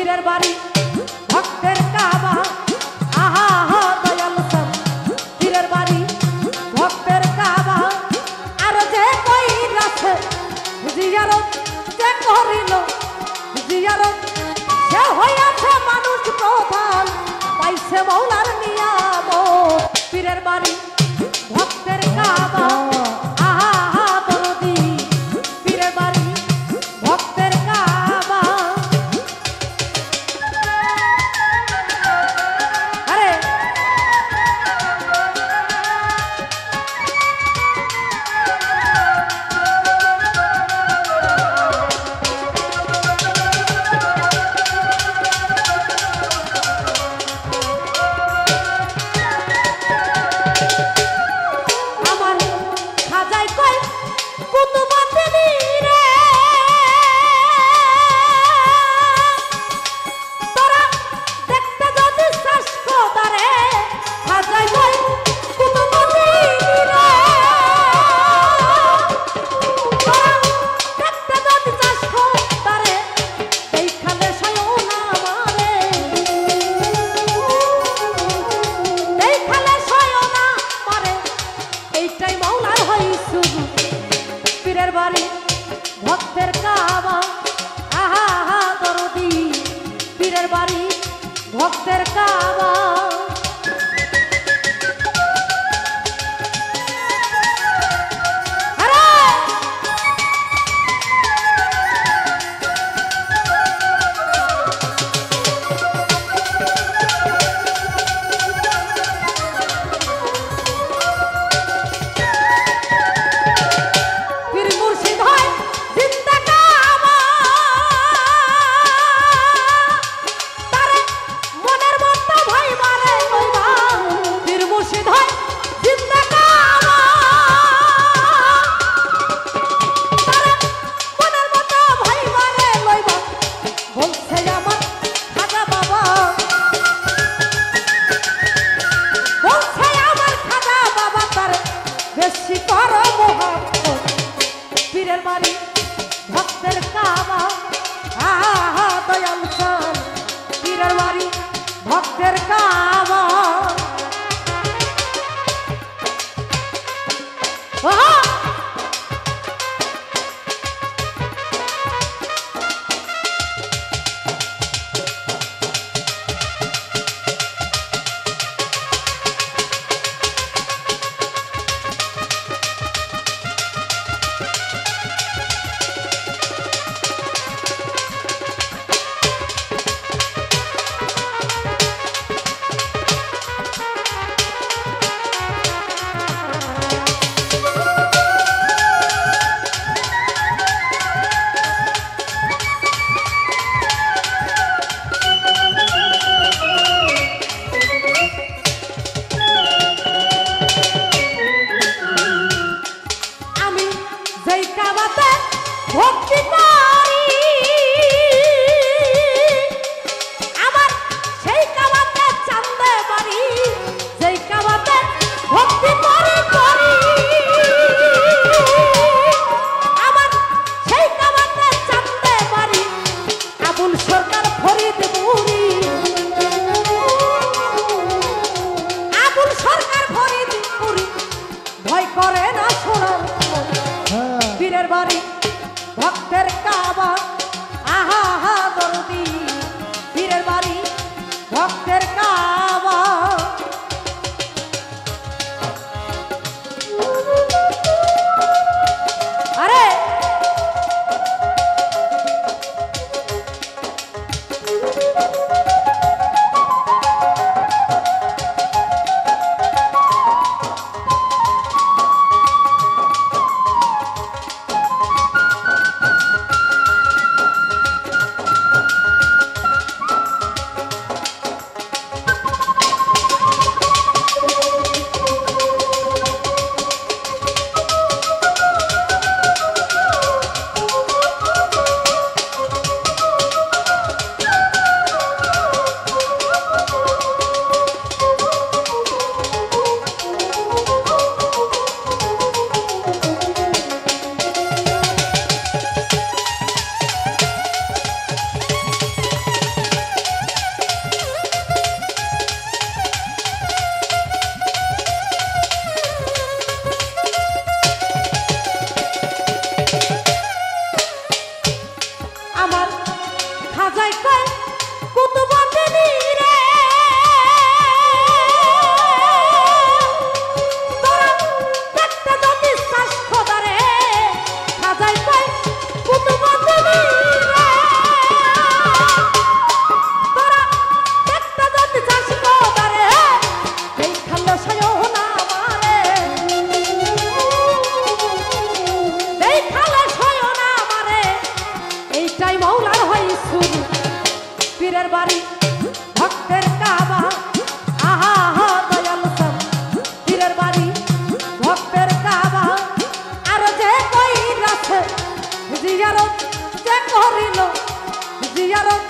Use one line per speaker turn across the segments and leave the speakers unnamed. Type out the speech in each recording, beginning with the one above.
পীরের বাড়ি ভক্তের কাবা আহা হা দয়াল সাম পীরের বাড়ি ভক্তের কাবা আর যে কই রাখে জিয়ারত যে করিল জিয়ারত সে হইয়াছে মানুষ প্রধান পাইছে মৌলার নিয়ামত পীরের বাড়ি ভক্তের কাবা আহা হা দরদি পীরের বাড়ি ভক্তের কাবা আরে ভক্তের কাবা আহা হা দরদি পীরের বাড়ি ভক্তের কাবা পীরের বাড়ি ভক্তের কাবা আহা দয়াল চান পীরের বাড়ি ভক্তের কাবা ভক্তি করি আমার সেই কাবাতে চান্দে বাড়ি যেই কাবাতে ভক্তি করি করি আমার সেই কাবাতে চান্দে বাড়ি আবুল সরকার ফরিদপুরি আবুল সরকার ফরিদপুরি ভয় করে না সোনার পীরের বাড়ি ভক্তের কাবা আহা হা দরদি পীরের বাড়ি ভক্তের কাবা আরে পীরের বাড়ি ভক্তের কাবা আহা আহা দয়াল সব পীরের বাড়ি ভক্তের কাবা আর যে কই রাখে জিয়ারত যে করিল জিয়ারত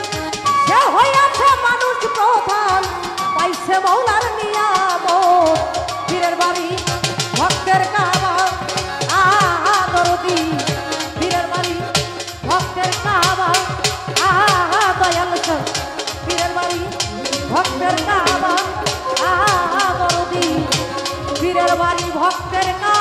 সে হইয়াছে মানুষ প্রধান পাইছে মৌলার নিয়ামত পীরের বাড়ি ভক্তের কাবা আহা দরদি পীরের বাড়ি ভক্তের কাবা আহা দয়াল সব পীরের বাড়ি ভক্তের কাবা আহা দরদি পীরের বাড়ি ভক্তের কাবা